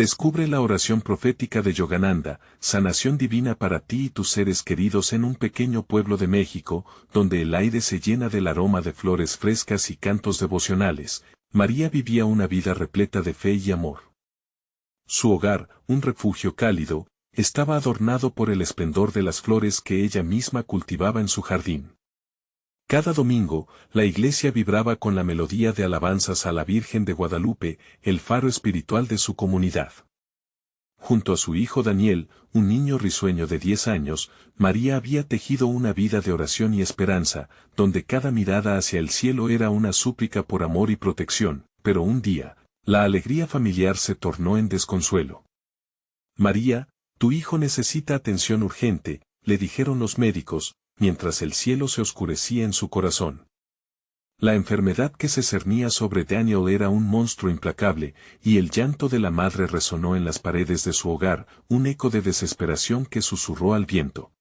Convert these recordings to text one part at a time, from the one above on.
Descubre la oración profética de Yogananda, sanación divina para ti y tus seres queridos en un pequeño pueblo de México, donde el aire se llena del aroma de flores frescas y cantos devocionales. María vivía una vida repleta de fe y amor. Su hogar, un refugio cálido, estaba adornado por el esplendor de las flores que ella misma cultivaba en su jardín. Cada domingo, la iglesia vibraba con la melodía de alabanzas a la Virgen de Guadalupe, el faro espiritual de su comunidad. Junto a su hijo Daniel, un niño risueño de 10 años, María había tejido una vida de oración y esperanza, donde cada mirada hacia el cielo era una súplica por amor y protección, pero un día, la alegría familiar se tornó en desconsuelo. María, tu hijo necesita atención urgente, le dijeron los médicos, mientras el cielo se oscurecía en su corazón. La enfermedad que se cernía sobre Daniel era un monstruo implacable, y el llanto de la madre resonó en las paredes de su hogar, un eco de desesperación que susurró al viento.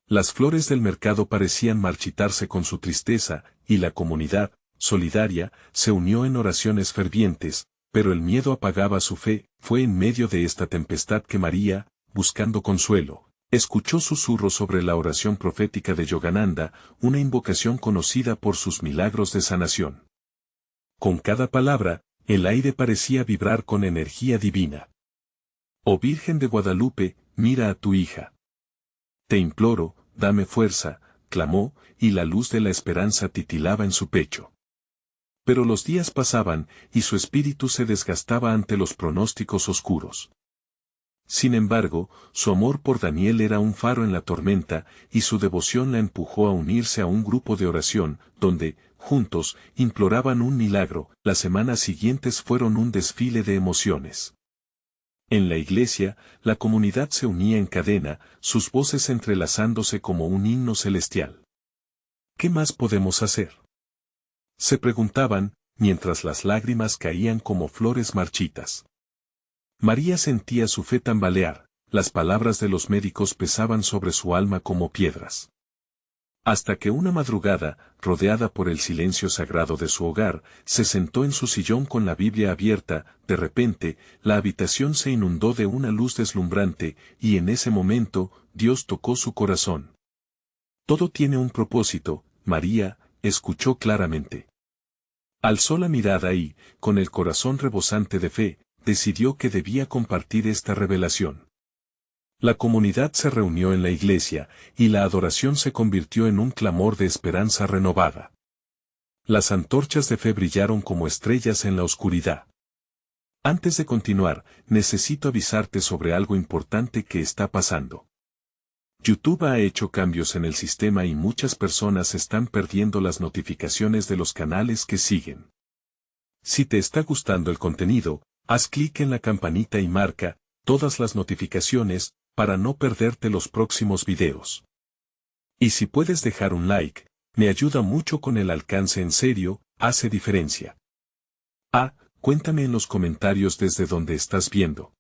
Las flores del mercado parecían marchitarse con su tristeza, y la comunidad, solidaria, se unió en oraciones fervientes, pero el miedo apagaba su fe. Fue en medio de esta tempestad que María, buscando consuelo, escuchó susurros sobre la oración profética de Yogananda, una invocación conocida por sus milagros de sanación. Con cada palabra, el aire parecía vibrar con energía divina. Oh Virgen de Guadalupe, mira a tu hija. Te imploro, dame fuerza, clamó, y la luz de la esperanza titilaba en su pecho. Pero los días pasaban, y su espíritu se desgastaba ante los pronósticos oscuros. Sin embargo, su amor por Daniel era un faro en la tormenta, y su devoción la empujó a unirse a un grupo de oración, donde, juntos, imploraban un milagro. Las semanas siguientes fueron un desfile de emociones. En la iglesia, la comunidad se unía en cadena, sus voces entrelazándose como un himno celestial. ¿Qué más podemos hacer?, se preguntaban, mientras las lágrimas caían como flores marchitas. María sentía su fe tambalear, las palabras de los médicos pesaban sobre su alma como piedras. Hasta que una madrugada, rodeada por el silencio sagrado de su hogar, se sentó en su sillón con la Biblia abierta. De repente, la habitación se inundó de una luz deslumbrante, y en ese momento, Dios tocó su corazón. Todo tiene un propósito, María, escuchó claramente. Alzó la mirada y, con el corazón rebosante de fe, decidió que debía compartir esta revelación. La comunidad se reunió en la iglesia, y la adoración se convirtió en un clamor de esperanza renovada. Las antorchas de fe brillaron como estrellas en la oscuridad. Antes de continuar, necesito avisarte sobre algo importante que está pasando. YouTube ha hecho cambios en el sistema y muchas personas están perdiendo las notificaciones de los canales que siguen. Si te está gustando el contenido, haz clic en la campanita y marca todas las notificaciones para no perderte los próximos videos. Y si puedes dejar un like, me ayuda mucho con el alcance, en serio, hace diferencia. Cuéntame en los comentarios desde donde estás viendo.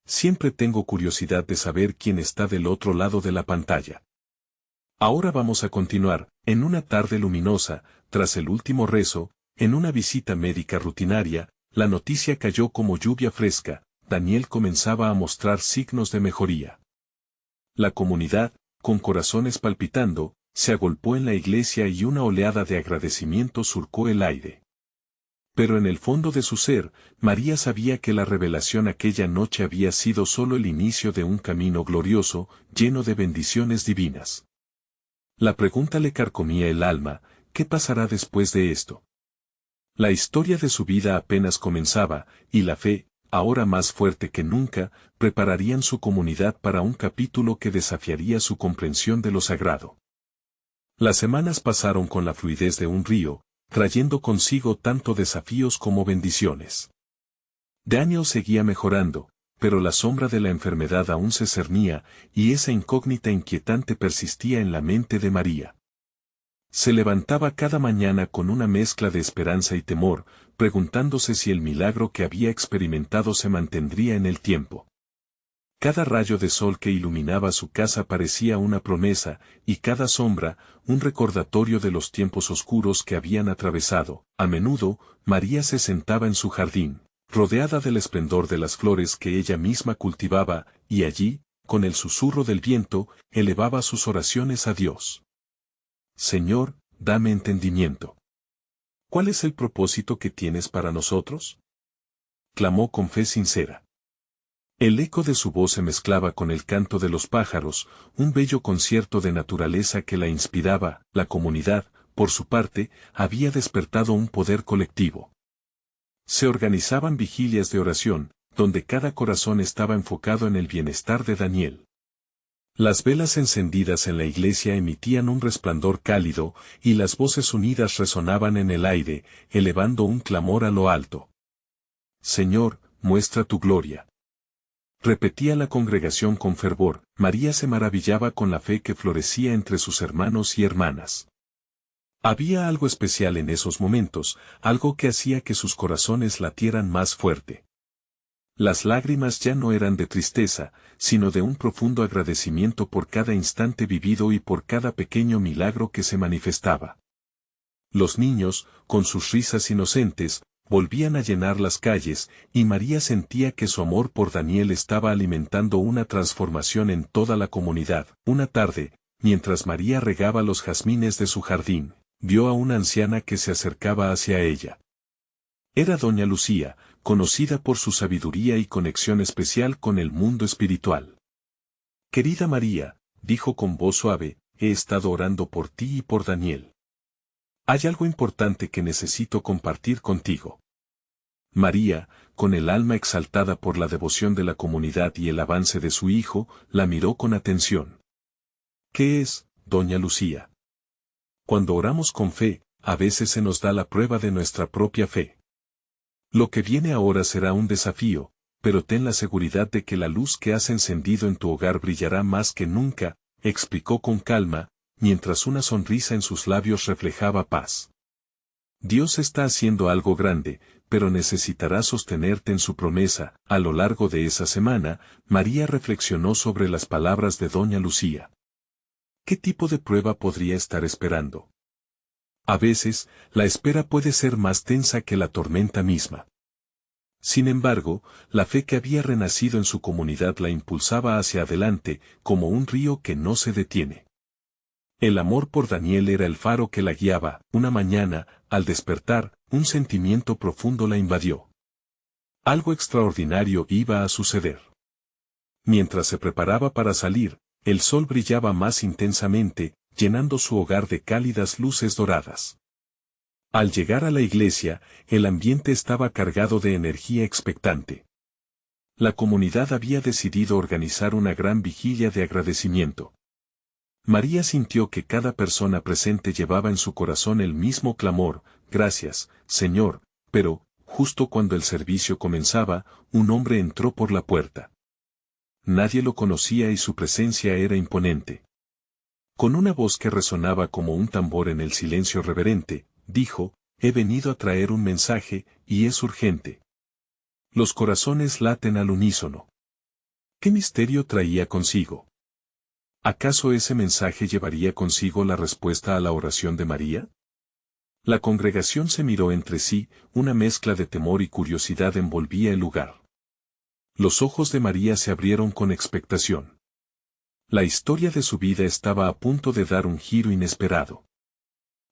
Siempre tengo curiosidad de saber quién está del otro lado de la pantalla. Ahora vamos a continuar. En una tarde luminosa, tras el último rezo, en una visita médica rutinaria, la noticia cayó como lluvia fresca. Daniel comenzaba a mostrar signos de mejoría. La comunidad, con corazones palpitando, se agolpó en la iglesia y una oleada de agradecimiento surcó el aire. Pero en el fondo de su ser, María sabía que la revelación aquella noche había sido solo el inicio de un camino glorioso, lleno de bendiciones divinas. La pregunta le carcomía el alma: ¿qué pasará después de esto? La historia de su vida apenas comenzaba, y la fe, ahora más fuerte que nunca, prepararían su comunidad para un capítulo que desafiaría su comprensión de lo sagrado. Las semanas pasaron con la fluidez de un río, trayendo consigo tanto desafíos como bendiciones. Daniel seguía mejorando, pero la sombra de la enfermedad aún se cernía, y esa incógnita inquietante persistía en la mente de María. Se levantaba cada mañana con una mezcla de esperanza y temor, preguntándose si el milagro que había experimentado se mantendría en el tiempo. Cada rayo de sol que iluminaba su casa parecía una promesa, y cada sombra, un recordatorio de los tiempos oscuros que habían atravesado. A menudo, María se sentaba en su jardín, rodeada del esplendor de las flores que ella misma cultivaba, y allí, con el susurro del viento, elevaba sus oraciones a Dios. Señor, dame entendimiento. ¿Cuál es el propósito que tienes para nosotros? Clamó con fe sincera. El eco de su voz se mezclaba con el canto de los pájaros, un bello concierto de naturaleza que la inspiraba. La comunidad, por su parte, había despertado un poder colectivo. Se organizaban vigilias de oración, donde cada corazón estaba enfocado en el bienestar de Daniel. Las velas encendidas en la iglesia emitían un resplandor cálido, y las voces unidas resonaban en el aire, elevando un clamor a lo alto. Señor, muestra tu gloria. Repetía la congregación con fervor. María se maravillaba con la fe que florecía entre sus hermanos y hermanas. Había algo especial en esos momentos, algo que hacía que sus corazones latieran más fuerte. Las lágrimas ya no eran de tristeza, sino de un profundo agradecimiento por cada instante vivido y por cada pequeño milagro que se manifestaba. Los niños, con sus risas inocentes, volvían a llenar las calles, y María sentía que su amor por Daniel estaba alimentando una transformación en toda la comunidad. Una tarde, mientras María regaba los jazmines de su jardín, vio a una anciana que se acercaba hacia ella. Era doña Lucía, conocida por su sabiduría y conexión especial con el mundo espiritual. Querida María, dijo con voz suave, he estado orando por ti y por Daniel. Hay algo importante que necesito compartir contigo. María, con el alma exaltada por la devoción de la comunidad y el avance de su hijo, la miró con atención. ¿Qué es, doña Lucía? Cuando oramos con fe, a veces se nos da la prueba de nuestra propia fe. Lo que viene ahora será un desafío, pero ten la seguridad de que la luz que has encendido en tu hogar brillará más que nunca, explicó con calma, mientras una sonrisa en sus labios reflejaba paz. Dios está haciendo algo grande, pero necesitará sostenerte en su promesa. A lo largo de esa semana, María reflexionó sobre las palabras de doña Lucía. ¿Qué tipo de prueba podría estar esperando? A veces, la espera puede ser más tensa que la tormenta misma. Sin embargo, la fe que había renacido en su comunidad la impulsaba hacia adelante, como un río que no se detiene. El amor por Daniel era el faro que la guiaba. Una mañana, al despertar, un sentimiento profundo la invadió. Algo extraordinario iba a suceder. Mientras se preparaba para salir, el sol brillaba más intensamente, llenando su hogar de cálidas luces doradas. Al llegar a la iglesia, el ambiente estaba cargado de energía expectante. La comunidad había decidido organizar una gran vigilia de agradecimiento. María sintió que cada persona presente llevaba en su corazón el mismo clamor, gracias, Señor, pero, justo cuando el servicio comenzaba, un hombre entró por la puerta. Nadie lo conocía y su presencia era imponente. Con una voz que resonaba como un tambor en el silencio reverente, dijo, he venido a traer un mensaje, y es urgente. Los corazones laten al unísono. ¿Qué misterio traía consigo? ¿Acaso ese mensaje llevaría consigo la respuesta a la oración de María? La congregación se miró entre sí, una mezcla de temor y curiosidad envolvía el lugar. Los ojos de María se abrieron con expectación. La historia de su vida estaba a punto de dar un giro inesperado.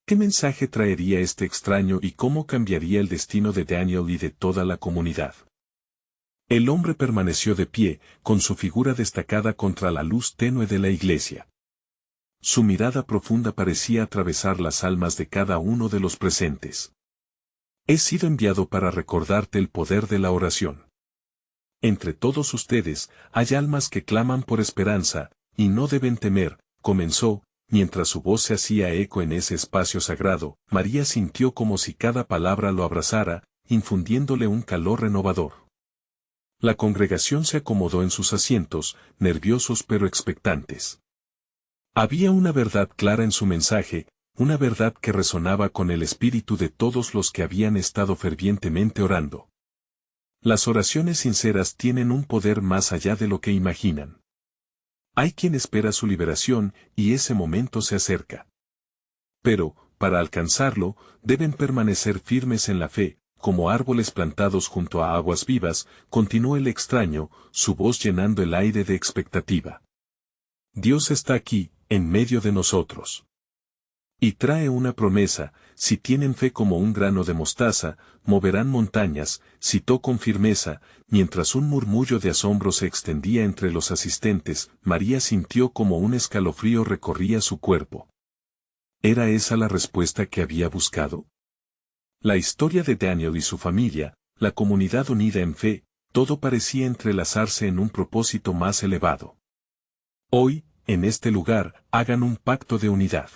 ¿Qué mensaje traería este extraño y cómo cambiaría el destino de Daniel y de toda la comunidad? El hombre permaneció de pie, con su figura destacada contra la luz tenue de la iglesia. Su mirada profunda parecía atravesar las almas de cada uno de los presentes. He sido enviado para recordarte el poder de la oración. Entre todos ustedes, hay almas que claman por esperanza, y no deben temer, comenzó, mientras su voz se hacía eco en ese espacio sagrado. María sintió como si cada palabra lo abrazara, infundiéndole un calor renovador. La congregación se acomodó en sus asientos, nerviosos pero expectantes. Había una verdad clara en su mensaje, una verdad que resonaba con el espíritu de todos los que habían estado fervientemente orando. Las oraciones sinceras tienen un poder más allá de lo que imaginan. Hay quien espera su liberación, y ese momento se acerca. Pero, para alcanzarlo, deben permanecer firmes en la fe, como árboles plantados junto a aguas vivas, continuó el extraño, su voz llenando el aire de expectativa. Dios está aquí, en medio de nosotros. Y trae una promesa: si tienen fe como un grano de mostaza, moverán montañas, citó con firmeza. Mientras un murmullo de asombro se extendía entre los asistentes, María sintió como un escalofrío recorría su cuerpo. ¿Era esa la respuesta que había buscado? La historia de Daniel y su familia, la comunidad unida en fe, todo parecía entrelazarse en un propósito más elevado. Hoy, en este lugar, hagan un pacto de unidad.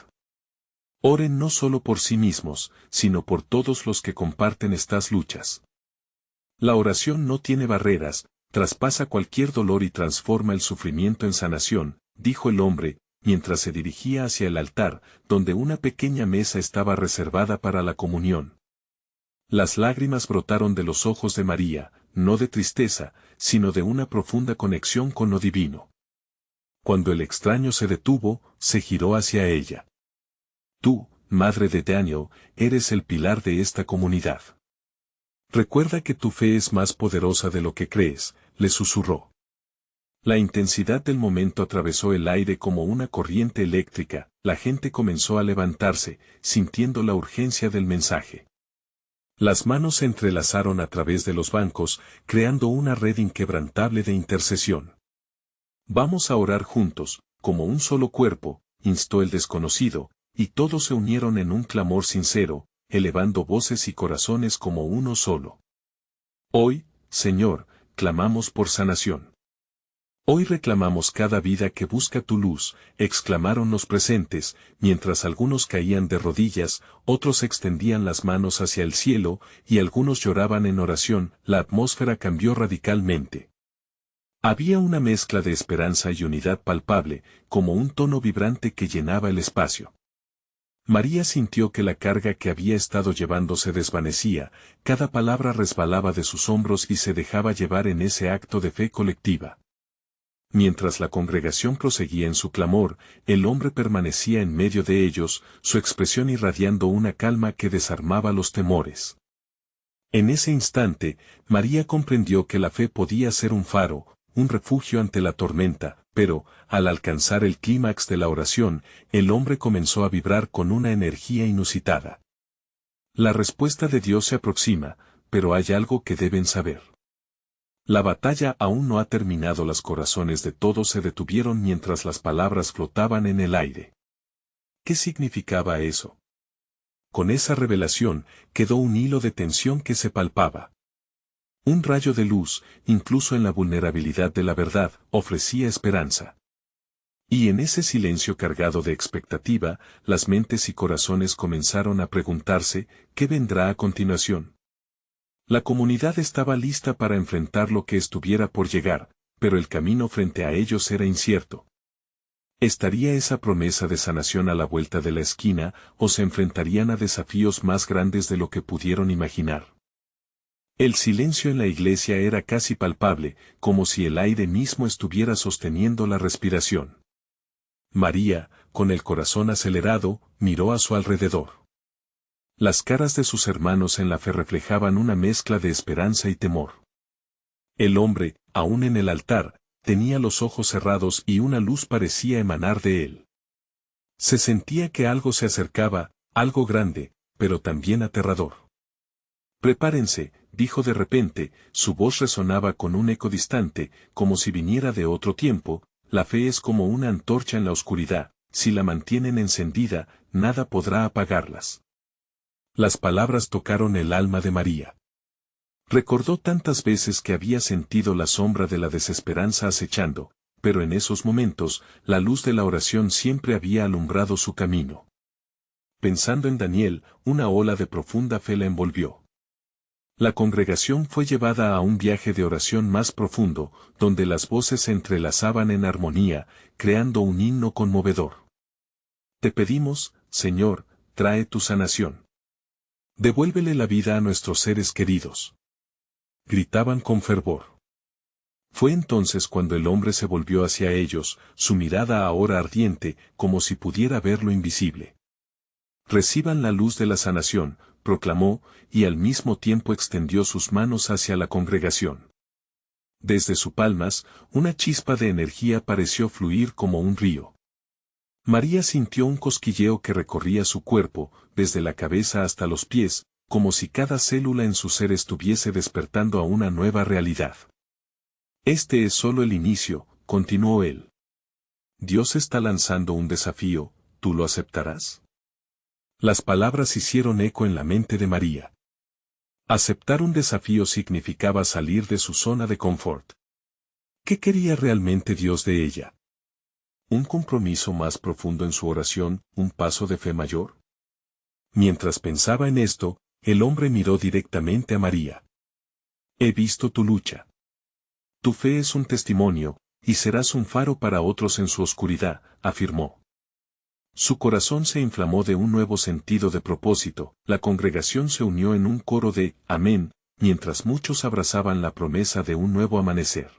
Oren no solo por sí mismos, sino por todos los que comparten estas luchas. La oración no tiene barreras, traspasa cualquier dolor y transforma el sufrimiento en sanación, dijo el hombre, mientras se dirigía hacia el altar, donde una pequeña mesa estaba reservada para la comunión. Las lágrimas brotaron de los ojos de María, no de tristeza, sino de una profunda conexión con lo divino. Cuando el extraño se detuvo, se giró hacia ella. Tú, madre de Daniel, eres el pilar de esta comunidad. Recuerda que tu fe es más poderosa de lo que crees, le susurró. La intensidad del momento atravesó el aire como una corriente eléctrica, la gente comenzó a levantarse, sintiendo la urgencia del mensaje. Las manos se entrelazaron a través de los bancos, creando una red inquebrantable de intercesión. Vamos a orar juntos, como un solo cuerpo, instó el desconocido, y todos se unieron en un clamor sincero, elevando voces y corazones como uno solo. Hoy, Señor, clamamos por sanación. Hoy reclamamos cada vida que busca tu luz, exclamaron los presentes, mientras algunos caían de rodillas, otros extendían las manos hacia el cielo, y algunos lloraban en oración. La atmósfera cambió radicalmente. Había una mezcla de esperanza y unidad palpable, como un tono vibrante que llenaba el espacio. María sintió que la carga que había estado llevando se desvanecía, cada palabra resbalaba de sus hombros y se dejaba llevar en ese acto de fe colectiva. Mientras la congregación proseguía en su clamor, el hombre permanecía en medio de ellos, su expresión irradiando una calma que desarmaba los temores. En ese instante, María comprendió que la fe podía ser un faro, un refugio ante la tormenta, pero, al alcanzar el clímax de la oración, el hombre comenzó a vibrar con una energía inusitada. La respuesta de Dios se aproxima, pero hay algo que deben saber. La batalla aún no ha terminado. Los corazones de todos se detuvieron mientras las palabras flotaban en el aire. ¿Qué significaba eso? Con esa revelación, quedó un hilo de tensión que se palpaba. Un rayo de luz, incluso en la vulnerabilidad de la verdad, ofrecía esperanza. Y en ese silencio cargado de expectativa, las mentes y corazones comenzaron a preguntarse, ¿qué vendrá a continuación? La comunidad estaba lista para enfrentar lo que estuviera por llegar, pero el camino frente a ellos era incierto. ¿Estaría esa promesa de sanación a la vuelta de la esquina, o se enfrentarían a desafíos más grandes de lo que pudieron imaginar? El silencio en la iglesia era casi palpable, como si el aire mismo estuviera sosteniendo la respiración. María, con el corazón acelerado, miró a su alrededor. Las caras de sus hermanos en la fe reflejaban una mezcla de esperanza y temor. El hombre, aún en el altar, tenía los ojos cerrados y una luz parecía emanar de él. Se sentía que algo se acercaba, algo grande, pero también aterrador. Prepárense, dijo de repente, su voz resonaba con un eco distante, como si viniera de otro tiempo. La fe es como una antorcha en la oscuridad, si la mantienen encendida, nada podrá apagarlas. Las palabras tocaron el alma de María. Recordó tantas veces que había sentido la sombra de la desesperanza acechando, pero en esos momentos, la luz de la oración siempre había alumbrado su camino. Pensando en Daniel, una ola de profunda fe la envolvió. La congregación fue llevada a un viaje de oración más profundo, donde las voces se entrelazaban en armonía, creando un himno conmovedor. Te pedimos, Señor, trae tu sanación. Devuélvele la vida a nuestros seres queridos. Gritaban con fervor. Fue entonces cuando el hombre se volvió hacia ellos, su mirada ahora ardiente, como si pudiera ver lo invisible. Reciban la luz de la sanación, proclamó, y al mismo tiempo extendió sus manos hacia la congregación. Desde sus palmas, una chispa de energía pareció fluir como un río. María sintió un cosquilleo que recorría su cuerpo, desde la cabeza hasta los pies, como si cada célula en su ser estuviese despertando a una nueva realidad. Este es solo el inicio, continuó él. Dios está lanzando un desafío, ¿tú lo aceptarás? Las palabras hicieron eco en la mente de María. Aceptar un desafío significaba salir de su zona de confort. ¿Qué quería realmente Dios de ella? ¿Un compromiso más profundo en su oración, un paso de fe mayor? Mientras pensaba en esto, el hombre miró directamente a María. He visto tu lucha. Tu fe es un testimonio, y serás un faro para otros en su oscuridad, afirmó. Su corazón se inflamó de un nuevo sentido de propósito, la congregación se unió en un coro de «Amén», mientras muchos abrazaban la promesa de un nuevo amanecer.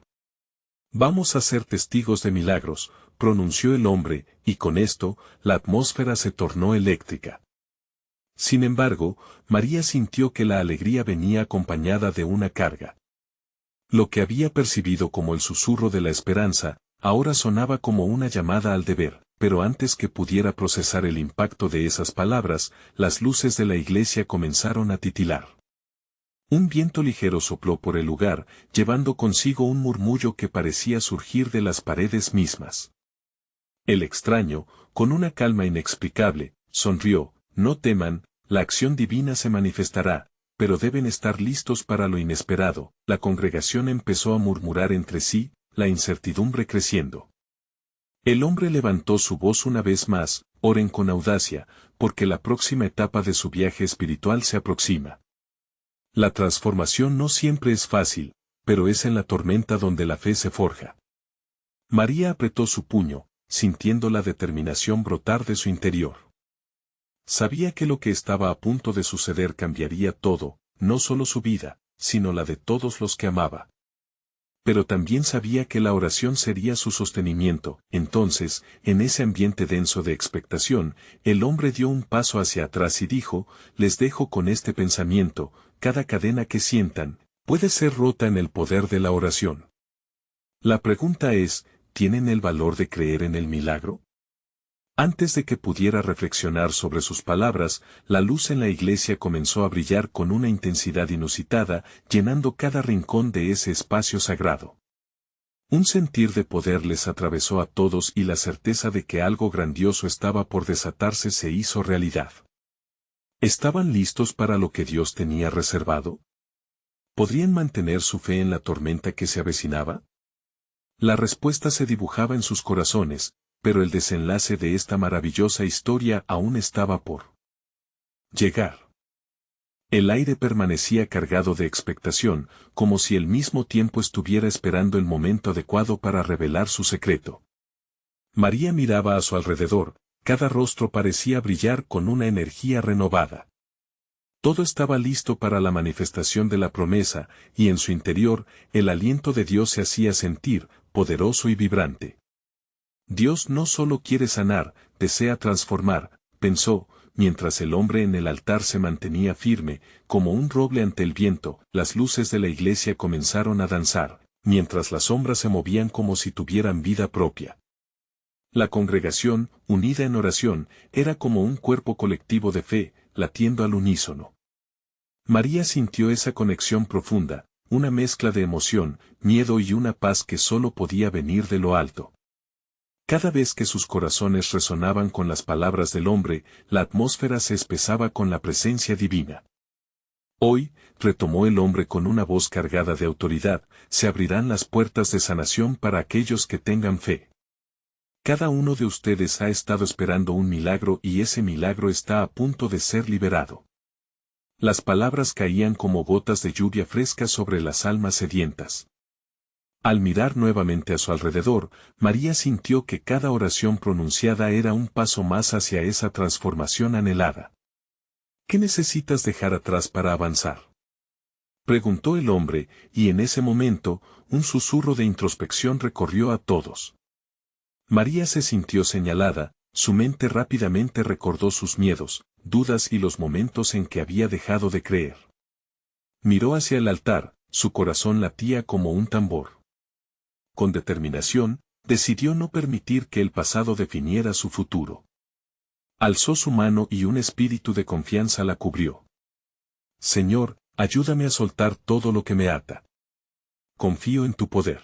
Vamos a ser testigos de milagros, pronunció el hombre, y con esto, la atmósfera se tornó eléctrica. Sin embargo, María sintió que la alegría venía acompañada de una carga. Lo que había percibido como el susurro de la esperanza, ahora sonaba como una llamada al deber, pero antes que pudiera procesar el impacto de esas palabras, las luces de la iglesia comenzaron a titilar. Un viento ligero sopló por el lugar, llevando consigo un murmullo que parecía surgir de las paredes mismas. El extraño, con una calma inexplicable, sonrió, no teman, la acción divina se manifestará, pero deben estar listos para lo inesperado. La congregación empezó a murmurar entre sí, la incertidumbre creciendo. El hombre levantó su voz una vez más, oren con audacia, porque la próxima etapa de su viaje espiritual se aproxima. La transformación no siempre es fácil, pero es en la tormenta donde la fe se forja. María apretó su puño, sintiendo la determinación brotar de su interior. Sabía que lo que estaba a punto de suceder cambiaría todo, no solo su vida, sino la de todos los que amaba. Pero también sabía que la oración sería su sostenimiento. Entonces, en ese ambiente denso de expectación, el hombre dio un paso hacia atrás y dijo, les dejo con este pensamiento, cada cadena que sientan, puede ser rota en el poder de la oración. La pregunta es, ¿tienen el valor de creer en el milagro? Antes de que pudiera reflexionar sobre sus palabras, la luz en la iglesia comenzó a brillar con una intensidad inusitada, llenando cada rincón de ese espacio sagrado. Un sentir de poder les atravesó a todos y la certeza de que algo grandioso estaba por desatarse se hizo realidad. ¿Estaban listos para lo que Dios tenía reservado? ¿Podrían mantener su fe en la tormenta que se avecinaba? La respuesta se dibujaba en sus corazones, pero el desenlace de esta maravillosa historia aún estaba por llegar. El aire permanecía cargado de expectación, como si el mismo tiempo estuviera esperando el momento adecuado para revelar su secreto. María miraba a su alrededor, cada rostro parecía brillar con una energía renovada. Todo estaba listo para la manifestación de la promesa, y en su interior, el aliento de Dios se hacía sentir, poderoso y vibrante. Dios no solo quiere sanar, desea transformar, pensó, mientras el hombre en el altar se mantenía firme, como un roble ante el viento. Las luces de la iglesia comenzaron a danzar, mientras las sombras se movían como si tuvieran vida propia. La congregación, unida en oración, era como un cuerpo colectivo de fe, latiendo al unísono. María sintió esa conexión profunda, una mezcla de emoción, miedo y una paz que solo podía venir de lo alto. Cada vez que sus corazones resonaban con las palabras del hombre, la atmósfera se espesaba con la presencia divina. Hoy, retomó el hombre con una voz cargada de autoridad, se abrirán las puertas de sanación para aquellos que tengan fe. Cada uno de ustedes ha estado esperando un milagro y ese milagro está a punto de ser liberado. Las palabras caían como gotas de lluvia fresca sobre las almas sedientas. Al mirar nuevamente a su alrededor, María sintió que cada oración pronunciada era un paso más hacia esa transformación anhelada. ¿Qué necesitas dejar atrás para avanzar?, preguntó el hombre, y en ese momento, un susurro de introspección recorrió a todos. María se sintió señalada, su mente rápidamente recordó sus miedos, dudas y los momentos en que había dejado de creer. Miró hacia el altar, su corazón latía como un tambor. Con determinación, decidió no permitir que el pasado definiera su futuro. Alzó su mano y un espíritu de confianza la cubrió. Señor, ayúdame a soltar todo lo que me ata. Confío en tu poder.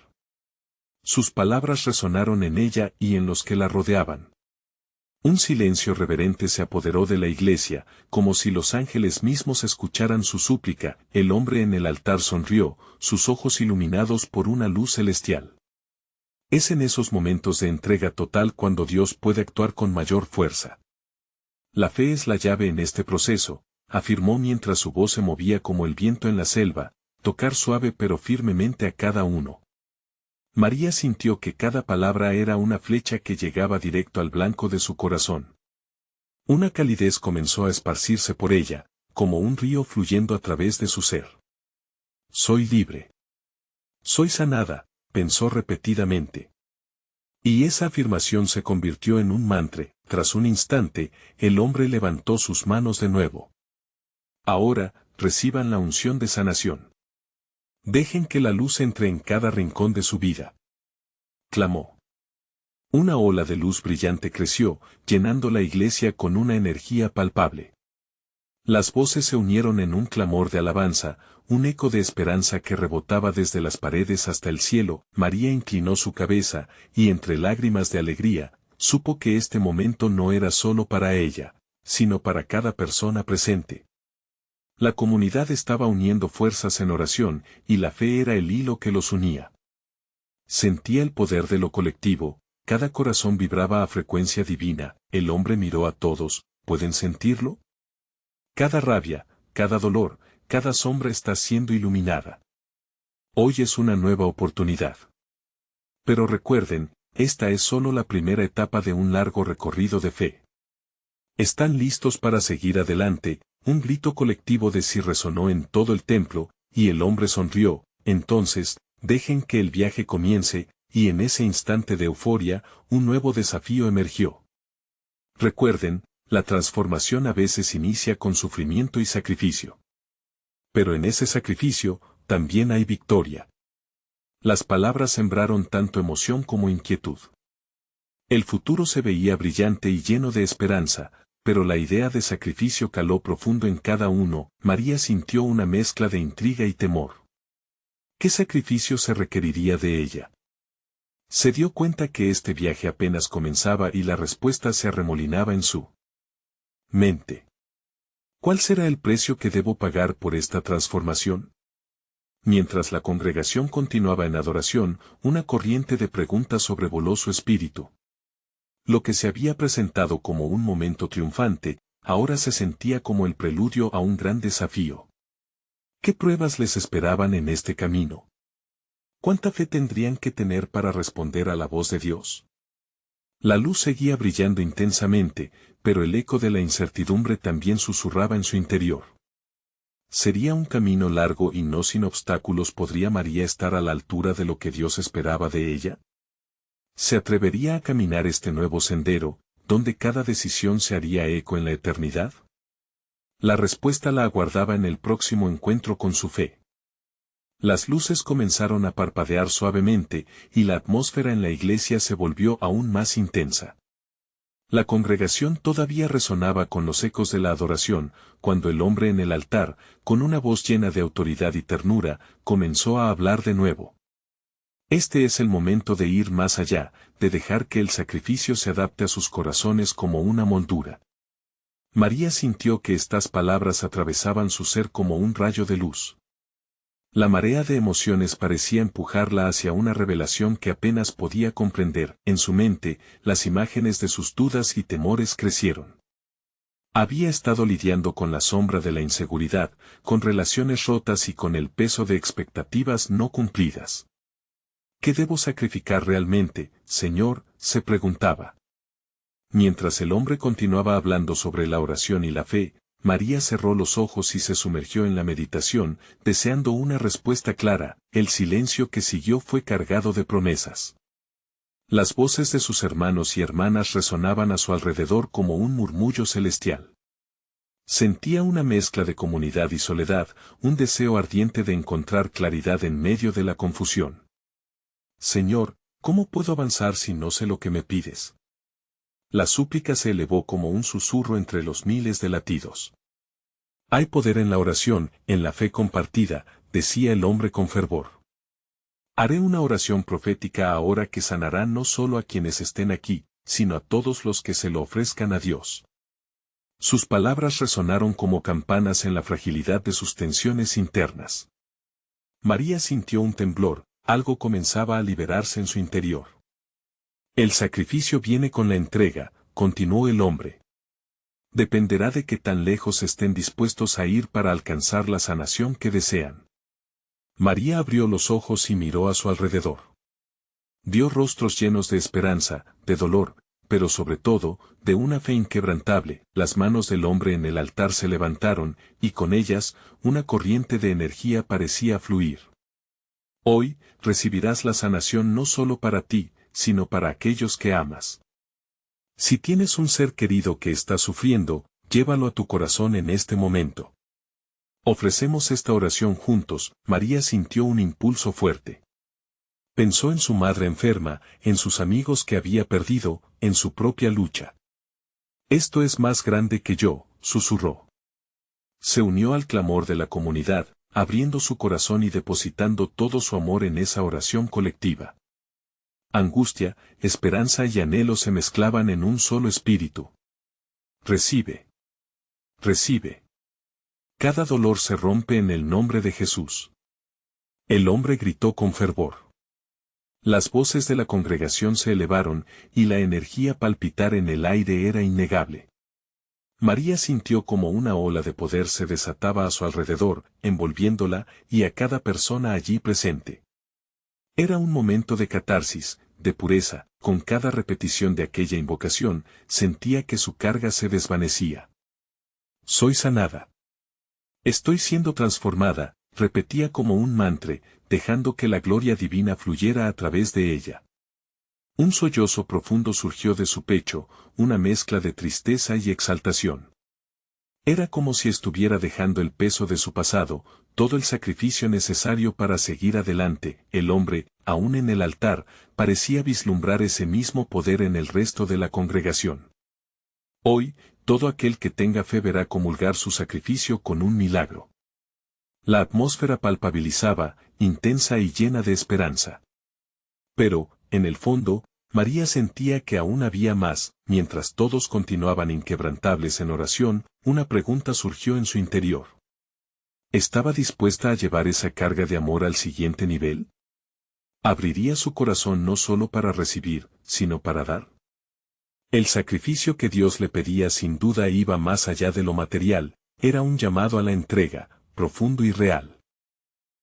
Sus palabras resonaron en ella y en los que la rodeaban. Un silencio reverente se apoderó de la iglesia, como si los ángeles mismos escucharan su súplica. El hombre en el altar sonrió, sus ojos iluminados por una luz celestial. Es en esos momentos de entrega total cuando Dios puede actuar con mayor fuerza. La fe es la llave en este proceso, afirmó mientras su voz se movía como el viento en la selva, tocar suave pero firmemente a cada uno. María sintió que cada palabra era una flecha que llegaba directo al blanco de su corazón. Una calidez comenzó a esparcirse por ella, como un río fluyendo a través de su ser. Soy libre. Soy sanada, pensó repetidamente. Y esa afirmación se convirtió en un mantra. Tras un instante, el hombre levantó sus manos de nuevo. Ahora, reciban la unción de sanación. Dejen que la luz entre en cada rincón de su vida. Clamó. Una ola de luz brillante creció, llenando la iglesia con una energía palpable. Las voces se unieron en un clamor de alabanza, un eco de esperanza que rebotaba desde las paredes hasta el cielo. María inclinó su cabeza, y entre lágrimas de alegría, supo que este momento no era solo para ella, sino para cada persona presente. La comunidad estaba uniendo fuerzas en oración, y la fe era el hilo que los unía. Sentía el poder de lo colectivo, cada corazón vibraba a frecuencia divina. El hombre miró a todos. ¿Pueden sentirlo? Cada rabia, cada dolor, cada sombra está siendo iluminada. Hoy es una nueva oportunidad. Pero recuerden, esta es solo la primera etapa de un largo recorrido de fe. ¿Están listos para seguir adelante? Un grito colectivo de sí resonó en todo el templo, y el hombre sonrió. Entonces, dejen que el viaje comience, y en ese instante de euforia, un nuevo desafío emergió. Recuerden, la transformación a veces inicia con sufrimiento y sacrificio. Pero en ese sacrificio, también hay victoria. Las palabras sembraron tanto emoción como inquietud. El futuro se veía brillante y lleno de esperanza, pero la idea de sacrificio caló profundo en cada uno. María sintió una mezcla de intriga y temor. ¿Qué sacrificio se requeriría de ella? Se dio cuenta que este viaje apenas comenzaba y la respuesta se arremolinaba en su mente. ¿Cuál será el precio que debo pagar por esta transformación? Mientras la congregación continuaba en adoración, una corriente de preguntas sobrevoló su espíritu. Lo que se había presentado como un momento triunfante, ahora se sentía como el preludio a un gran desafío. ¿Qué pruebas les esperaban en este camino? ¿Cuánta fe tendrían que tener para responder a la voz de Dios? La luz seguía brillando intensamente, pero el eco de la incertidumbre también susurraba en su interior. ¿Sería un camino largo y no sin obstáculos? ¿Podría María estar a la altura de lo que Dios esperaba de ella? ¿Se atrevería a caminar este nuevo sendero, donde cada decisión se haría eco en la eternidad? La respuesta la aguardaba en el próximo encuentro con su fe. Las luces comenzaron a parpadear suavemente, y la atmósfera en la iglesia se volvió aún más intensa. La congregación todavía resonaba con los ecos de la adoración, cuando el hombre en el altar, con una voz llena de autoridad y ternura, comenzó a hablar de nuevo. Este es el momento de ir más allá, de dejar que el sacrificio se adapte a sus corazones como una moldura. María sintió que estas palabras atravesaban su ser como un rayo de luz. La marea de emociones parecía empujarla hacia una revelación que apenas podía comprender. En su mente, las imágenes de sus dudas y temores crecieron. Había estado lidiando con la sombra de la inseguridad, con relaciones rotas y con el peso de expectativas no cumplidas. ¿Qué debo sacrificar realmente, Señor?, se preguntaba. Mientras el hombre continuaba hablando sobre la oración y la fe, María cerró los ojos y se sumergió en la meditación, deseando una respuesta clara. El silencio que siguió fue cargado de promesas. Las voces de sus hermanos y hermanas resonaban a su alrededor como un murmullo celestial. Sentía una mezcla de comunidad y soledad, un deseo ardiente de encontrar claridad en medio de la confusión. Señor, ¿cómo puedo avanzar si no sé lo que me pides? La súplica se elevó como un susurro entre los miles de latidos. Hay poder en la oración, en la fe compartida, decía el hombre con fervor. Haré una oración profética ahora que sanará no solo a quienes estén aquí, sino a todos los que se lo ofrezcan a Dios. Sus palabras resonaron como campanas en la fragilidad de sus tensiones internas. María sintió un temblor, algo comenzaba a liberarse en su interior. El sacrificio viene con la entrega, continuó el hombre. Dependerá de qué tan lejos estén dispuestos a ir para alcanzar la sanación que desean. María abrió los ojos y miró a su alrededor. Vio rostros llenos de esperanza, de dolor, pero sobre todo, de una fe inquebrantable. Las manos del hombre en el altar se levantaron, y con ellas, una corriente de energía parecía fluir. Hoy, recibirás la sanación no solo para ti, sino para aquellos que amas. Si tienes un ser querido que está sufriendo, llévalo a tu corazón en este momento. Ofrecemos esta oración juntos. María sintió un impulso fuerte. Pensó en su madre enferma, en sus amigos que había perdido, en su propia lucha. Esto es más grande que yo, susurró. Se unió al clamor de la comunidad, abriendo su corazón y depositando todo su amor en esa oración colectiva. Angustia, esperanza y anhelo se mezclaban en un solo espíritu. Recibe. Recibe. Cada dolor se rompe en el nombre de Jesús. El hombre gritó con fervor. Las voces de la congregación se elevaron, y la energía palpitar en el aire era innegable. María sintió como una ola de poder se desataba a su alrededor, envolviéndola y a cada persona allí presente. Era un momento de catarsis, de pureza. Con cada repetición de aquella invocación, sentía que su carga se desvanecía. Soy sanada. Estoy siendo transformada, repetía como un mantra, dejando que la gloria divina fluyera a través de ella. Un sollozo profundo surgió de su pecho, una mezcla de tristeza y exaltación. Era como si estuviera dejando el peso de su pasado, todo el sacrificio necesario para seguir adelante. El hombre, aún en el altar, parecía vislumbrar ese mismo poder en el resto de la congregación. Hoy, todo aquel que tenga fe verá comulgar su sacrificio con un milagro. La atmósfera palpabilizaba, intensa y llena de esperanza. Pero, en el fondo, María sentía que aún había más. Mientras todos continuaban inquebrantables en oración, una pregunta surgió en su interior. ¿Estaba dispuesta a llevar esa carga de amor al siguiente nivel? ¿Abriría su corazón no solo para recibir, sino para dar? El sacrificio que Dios le pedía sin duda iba más allá de lo material, era un llamado a la entrega, profundo y real.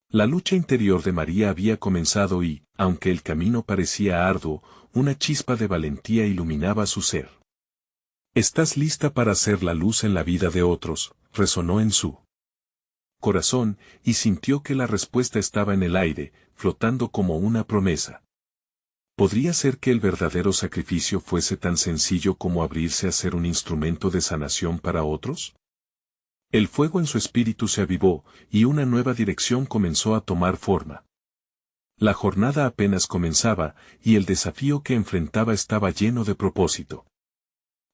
La lucha interior de María había comenzado y, aunque el camino parecía arduo, una chispa de valentía iluminaba su ser. ¿Estás lista para hacer la luz en la vida de otros?, resonó en su corazón, y sintió que la respuesta estaba en el aire, flotando como una promesa. ¿Podría ser que el verdadero sacrificio fuese tan sencillo como abrirse a ser un instrumento de sanación para otros? El fuego en su espíritu se avivó, y una nueva dirección comenzó a tomar forma. La jornada apenas comenzaba, y el desafío que enfrentaba estaba lleno de propósito.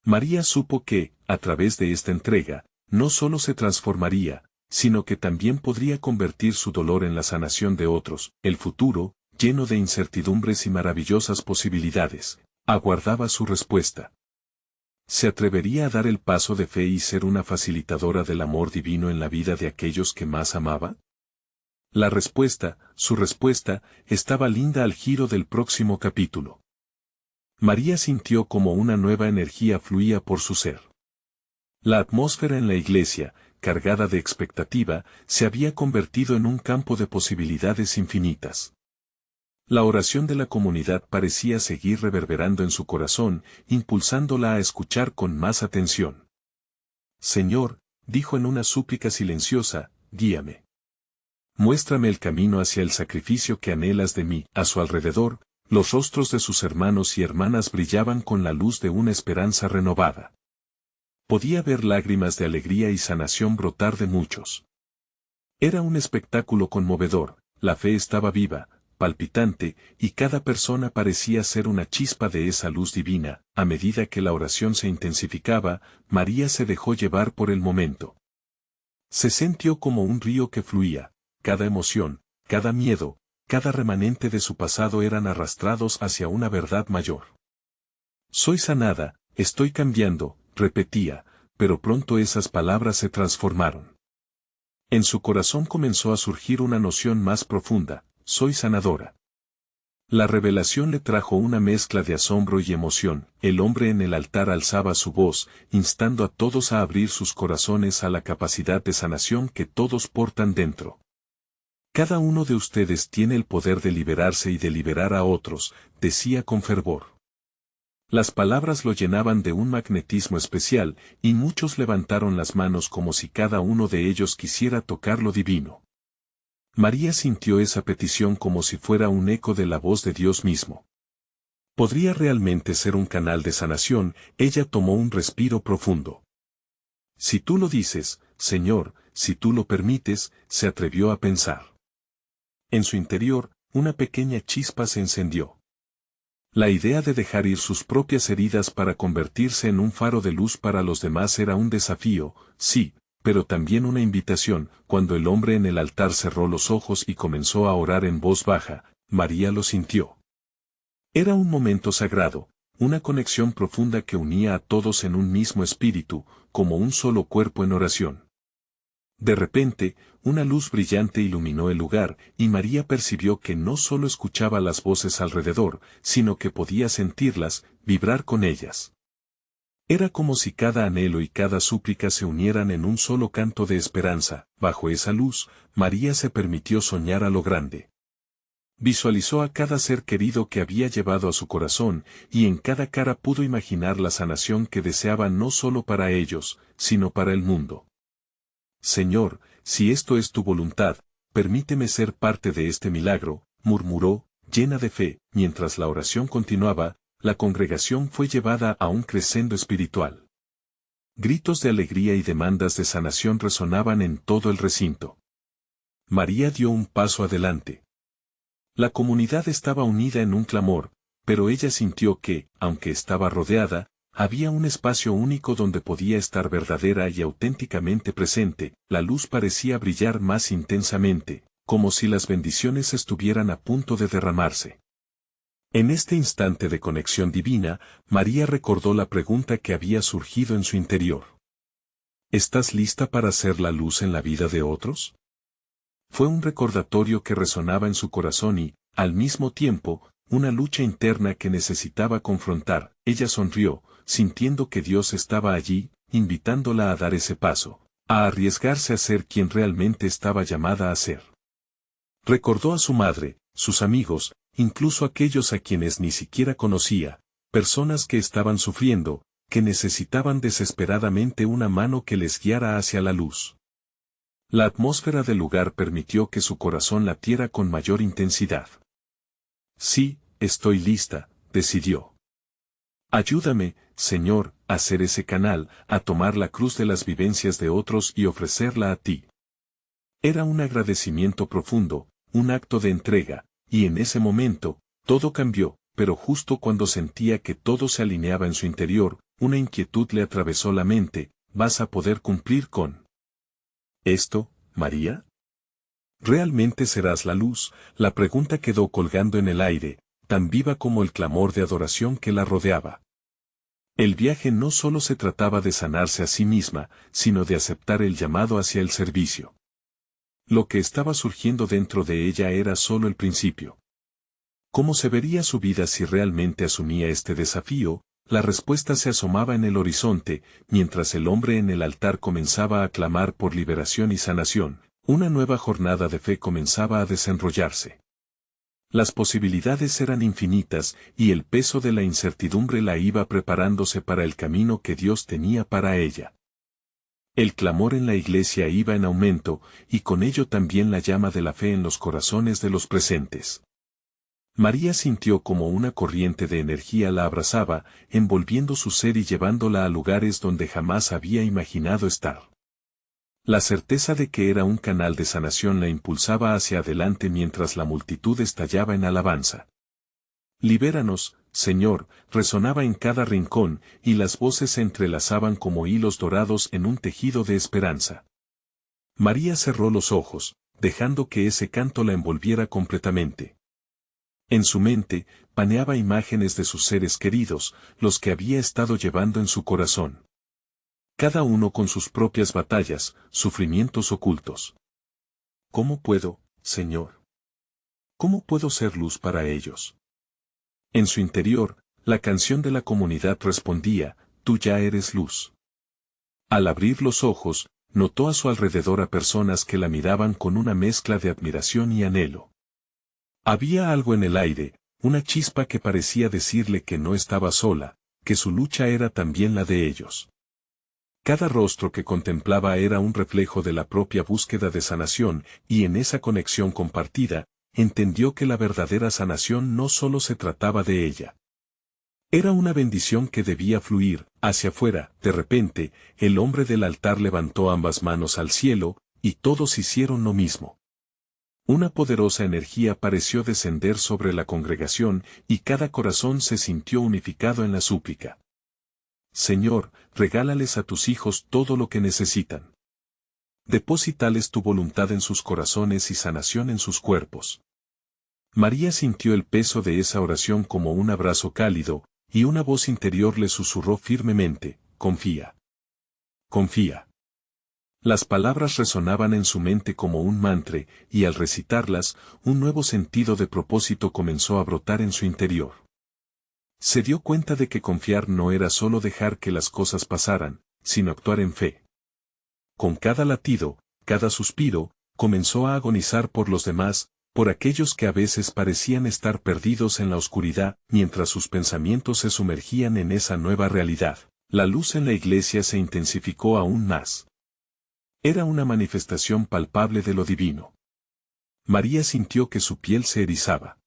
María supo que, a través de esta entrega, no solo se transformaría, sino que también podría convertir su dolor en la sanación de otros. El futuro, lleno de incertidumbres y maravillosas posibilidades, aguardaba su respuesta. ¿Se atrevería a dar el paso de fe y ser una facilitadora del amor divino en la vida de aquellos que más amaba? La respuesta, su respuesta, estaba linda al giro del próximo capítulo. María sintió como una nueva energía fluía por su ser. La atmósfera en la iglesia, cargada de expectativa, se había convertido en un campo de posibilidades infinitas. La oración de la comunidad parecía seguir reverberando en su corazón, impulsándola a escuchar con más atención. Señor, dijo en una súplica silenciosa, guíame. Muéstrame el camino hacia el sacrificio que anhelas de mí. A su alrededor, los rostros de sus hermanos y hermanas brillaban con la luz de una esperanza renovada. Podía ver lágrimas de alegría y sanación brotar de muchos. Era un espectáculo conmovedor, la fe estaba viva, palpitante, y cada persona parecía ser una chispa de esa luz divina. A medida que la oración se intensificaba, María se dejó llevar por el momento. Se sintió como un río que fluía, cada emoción, cada miedo, cada remanente de su pasado eran arrastrados hacia una verdad mayor. Soy sanada, estoy cambiando, repetía, pero pronto esas palabras se transformaron. En su corazón comenzó a surgir una noción más profunda: soy sanadora. La revelación le trajo una mezcla de asombro y emoción. El hombre en el altar alzaba su voz, instando a todos a abrir sus corazones a la capacidad de sanación que todos portan dentro. Cada uno de ustedes tiene el poder de liberarse y de liberar a otros, decía con fervor. Las palabras lo llenaban de un magnetismo especial, y muchos levantaron las manos como si cada uno de ellos quisiera tocar lo divino. María sintió esa petición como si fuera un eco de la voz de Dios mismo. ¿Podría realmente ser un canal de sanación? Ella tomó un respiro profundo. Si tú lo dices, Señor, si tú lo permites, se atrevió a pensar. En su interior, una pequeña chispa se encendió. La idea de dejar ir sus propias heridas para convertirse en un faro de luz para los demás era un desafío, sí, pero también una invitación. Cuando el hombre en el altar cerró los ojos y comenzó a orar en voz baja, María lo sintió. Era un momento sagrado, una conexión profunda que unía a todos en un mismo espíritu, como un solo cuerpo en oración. De repente, una luz brillante iluminó el lugar, y María percibió que no solo escuchaba las voces alrededor, sino que podía sentirlas, vibrar con ellas. Era como si cada anhelo y cada súplica se unieran en un solo canto de esperanza. Bajo esa luz, María se permitió soñar a lo grande. Visualizó a cada ser querido que había llevado a su corazón, y en cada cara pudo imaginar la sanación que deseaba no solo para ellos, sino para el mundo. Señor, si esto es tu voluntad, permíteme ser parte de este milagro, murmuró, llena de fe. Mientras la oración continuaba, la congregación fue llevada a un crescendo espiritual. Gritos de alegría y demandas de sanación resonaban en todo el recinto. María dio un paso adelante. La comunidad estaba unida en un clamor, pero ella sintió que, aunque estaba rodeada, había un espacio único donde podía estar verdadera y auténticamente presente. La luz parecía brillar más intensamente, como si las bendiciones estuvieran a punto de derramarse. En este instante de conexión divina, María recordó la pregunta que había surgido en su interior. ¿Estás lista para ser la luz en la vida de otros? Fue un recordatorio que resonaba en su corazón y, al mismo tiempo, una lucha interna que necesitaba confrontar. Ella sonrió, sintiendo que Dios estaba allí, invitándola a dar ese paso, a arriesgarse a ser quien realmente estaba llamada a ser. Recordó a su madre, sus amigos, incluso aquellos a quienes ni siquiera conocía, personas que estaban sufriendo, que necesitaban desesperadamente una mano que les guiara hacia la luz. La atmósfera del lugar permitió que su corazón latiera con mayor intensidad. Sí, estoy lista, decidió. Ayúdame, Señor, a ser ese canal, a tomar la cruz de las vivencias de otros y ofrecerla a ti. Era un agradecimiento profundo, un acto de entrega, y en ese momento, todo cambió, pero justo cuando sentía que todo se alineaba en su interior, una inquietud le atravesó la mente: ¿vas a poder cumplir con esto, María? ¿Realmente serás la luz? La pregunta quedó colgando en el aire, tan viva como el clamor de adoración que la rodeaba. El viaje no solo se trataba de sanarse a sí misma, sino de aceptar el llamado hacia el servicio. Lo que estaba surgiendo dentro de ella era solo el principio. ¿Cómo se vería su vida si realmente asumía este desafío? La respuesta se asomaba en el horizonte, mientras el hombre en el altar comenzaba a clamar por liberación y sanación. Una nueva jornada de fe comenzaba a desenrollarse. Las posibilidades eran infinitas, y el peso de la incertidumbre la iba preparándose para el camino que Dios tenía para ella. El clamor en la iglesia iba en aumento, y con ello también la llama de la fe en los corazones de los presentes. María sintió como una corriente de energía la abrazaba, envolviendo su ser y llevándola a lugares donde jamás había imaginado estar. La certeza de que era un canal de sanación la impulsaba hacia adelante mientras la multitud estallaba en alabanza. «Libéranos, Señor», resonaba en cada rincón, y las voces se entrelazaban como hilos dorados en un tejido de esperanza. María cerró los ojos, dejando que ese canto la envolviera completamente. En su mente, paneaba imágenes de sus seres queridos, los que había estado llevando en su corazón. Cada uno con sus propias batallas, sufrimientos ocultos. ¿Cómo puedo, Señor? ¿Cómo puedo ser luz para ellos? En su interior, la canción de la comunidad respondía, tú ya eres luz. Al abrir los ojos, notó a su alrededor a personas que la miraban con una mezcla de admiración y anhelo. Había algo en el aire, una chispa que parecía decirle que no estaba sola, que su lucha era también la de ellos. Cada rostro que contemplaba era un reflejo de la propia búsqueda de sanación, y en esa conexión compartida, entendió que la verdadera sanación no solo se trataba de ella. Era una bendición que debía fluir hacia afuera. De repente, el hombre del altar levantó ambas manos al cielo, y todos hicieron lo mismo. Una poderosa energía pareció descender sobre la congregación, y cada corazón se sintió unificado en la súplica. Señor, regálales a tus hijos todo lo que necesitan. Deposítales tu voluntad en sus corazones y sanación en sus cuerpos. María sintió el peso de esa oración como un abrazo cálido, y una voz interior le susurró firmemente, confía. Confía. Las palabras resonaban en su mente como un mantra, y al recitarlas, un nuevo sentido de propósito comenzó a brotar en su interior. Se dio cuenta de que confiar no era solo dejar que las cosas pasaran, sino actuar en fe. Con cada latido, cada suspiro, comenzó a agonizar por los demás, por aquellos que a veces parecían estar perdidos en la oscuridad, mientras sus pensamientos se sumergían en esa nueva realidad. La luz en la iglesia se intensificó aún más. Era una manifestación palpable de lo divino. María sintió que su piel se erizaba.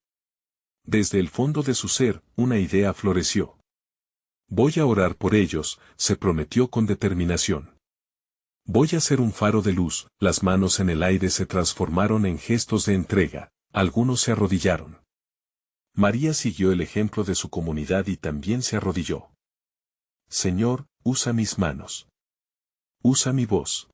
Desde el fondo de su ser, una idea floreció. Voy a orar por ellos, se prometió con determinación. Voy a ser un faro de luz. Las manos en el aire se transformaron en gestos de entrega, algunos se arrodillaron. María siguió el ejemplo de su comunidad y también se arrodilló. Señor, usa mis manos. Usa mi voz.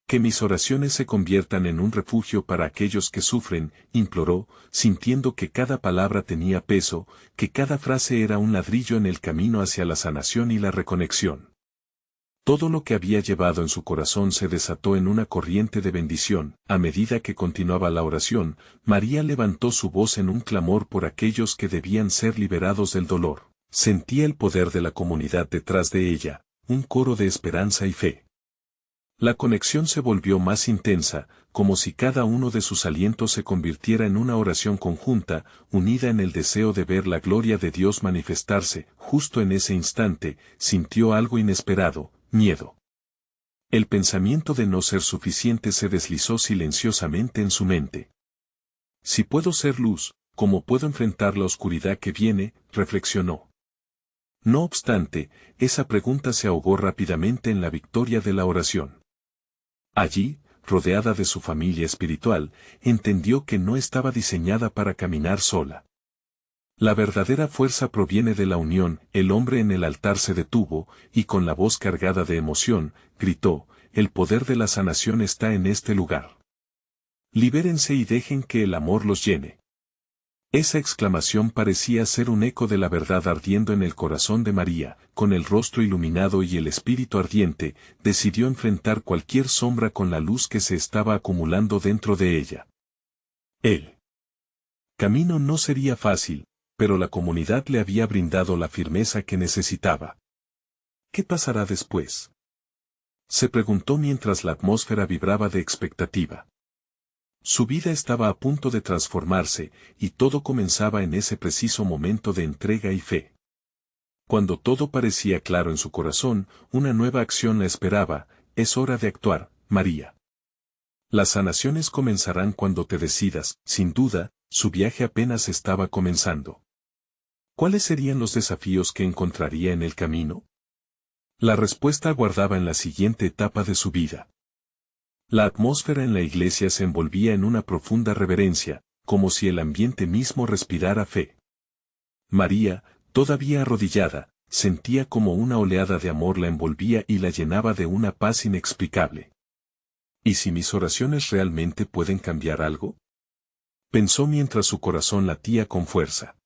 Que mis oraciones se conviertan en un refugio para aquellos que sufren, imploró, sintiendo que cada palabra tenía peso, que cada frase era un ladrillo en el camino hacia la sanación y la reconexión. Todo lo que había llevado en su corazón se desató en una corriente de bendición. A medida que continuaba la oración, María levantó su voz en un clamor por aquellos que debían ser liberados del dolor. Sentía el poder de la comunidad detrás de ella, un coro de esperanza y fe. La conexión se volvió más intensa, como si cada uno de sus alientos se convirtiera en una oración conjunta, unida en el deseo de ver la gloria de Dios manifestarse. Justo en ese instante, sintió algo inesperado, miedo. El pensamiento de no ser suficiente se deslizó silenciosamente en su mente. Si puedo ser luz, ¿cómo puedo enfrentar la oscuridad que viene?, reflexionó. No obstante, esa pregunta se ahogó rápidamente en la victoria de la oración. Allí, rodeada de su familia espiritual, entendió que no estaba diseñada para caminar sola. La verdadera fuerza proviene de la unión. El hombre en el altar se detuvo, y con la voz cargada de emoción, gritó, el poder de la sanación está en este lugar. Libérense y dejen que el amor los llene. Esa exclamación parecía ser un eco de la verdad ardiendo en el corazón de María. Con el rostro iluminado y el espíritu ardiente, decidió enfrentar cualquier sombra con la luz que se estaba acumulando dentro de ella. El camino no sería fácil, pero la comunidad le había brindado la firmeza que necesitaba. ¿Qué pasará después?, se preguntó mientras la atmósfera vibraba de expectativa. Su vida estaba a punto de transformarse, y todo comenzaba en ese preciso momento de entrega y fe. Cuando todo parecía claro en su corazón, una nueva acción la esperaba. Es hora de actuar, María. Las sanaciones comenzarán cuando te decidas. Sin duda, Su viaje apenas estaba comenzando. ¿Cuáles serían los desafíos que encontraría en el camino? La respuesta aguardaba en la siguiente etapa de su vida. La atmósfera en la iglesia se envolvía en una profunda reverencia, como si el ambiente mismo respirara fe. María, todavía arrodillada, sentía como una oleada de amor la envolvía y la llenaba de una paz inexplicable. ¿Y si mis oraciones realmente pueden cambiar algo? Pensó mientras su corazón latía con fuerza.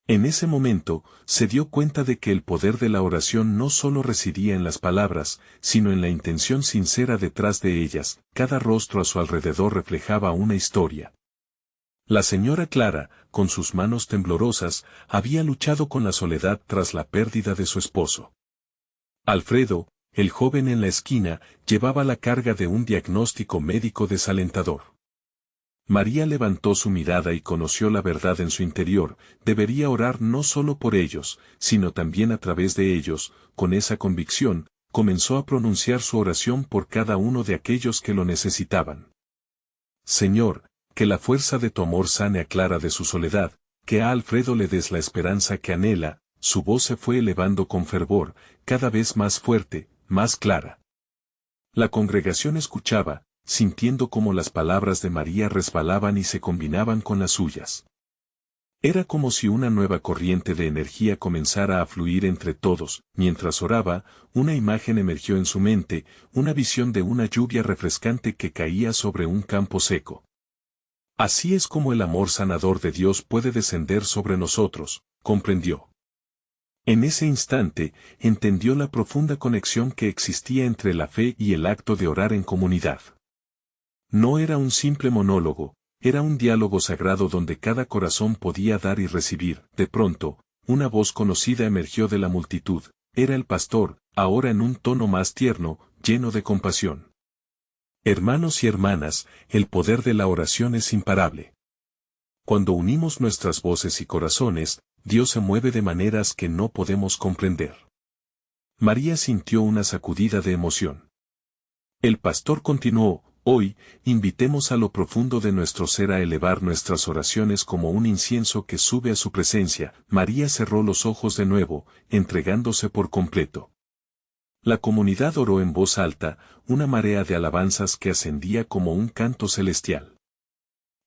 En ese momento, se dio cuenta de que el poder de la oración no solo residía en las palabras, sino en la intención sincera detrás de ellas. Cada rostro a su alrededor reflejaba una historia. La señora Clara, con sus manos temblorosas, había luchado con la soledad tras la pérdida de su esposo. Alfredo, el joven en la esquina, llevaba la carga de un diagnóstico médico desalentador. María levantó su mirada y conoció la verdad en su interior. Debería orar no solo por ellos, sino también a través de ellos. Con esa convicción, comenzó a pronunciar su oración por cada uno de aquellos que lo necesitaban. Señor, que la fuerza de tu amor sane a Clara de su soledad, que a Alfredo le des la esperanza que anhela. Su voz se fue elevando con fervor, cada vez más fuerte, más clara. La congregación escuchaba, sintiendo cómo las palabras de María resbalaban y se combinaban con las suyas. Era como si una nueva corriente de energía comenzara a fluir entre todos. Mientras oraba, una imagen emergió en su mente, una visión de una lluvia refrescante que caía sobre un campo seco. Así es como el amor sanador de Dios puede descender sobre nosotros, comprendió. En ese instante, entendió la profunda conexión que existía entre la fe y el acto de orar en comunidad. No era un simple monólogo, era un diálogo sagrado donde cada corazón podía dar y recibir. De pronto, una voz conocida emergió de la multitud. Era el pastor, ahora en un tono más tierno, lleno de compasión. Hermanos y hermanas, el poder de la oración es imparable. Cuando unimos nuestras voces y corazones, Dios se mueve de maneras que no podemos comprender. María sintió una sacudida de emoción. El pastor continuó: hoy, invitemos a lo profundo de nuestro ser a elevar nuestras oraciones como un incienso que sube a su presencia. María cerró los ojos de nuevo, entregándose por completo. La comunidad oró en voz alta, una marea de alabanzas que ascendía como un canto celestial.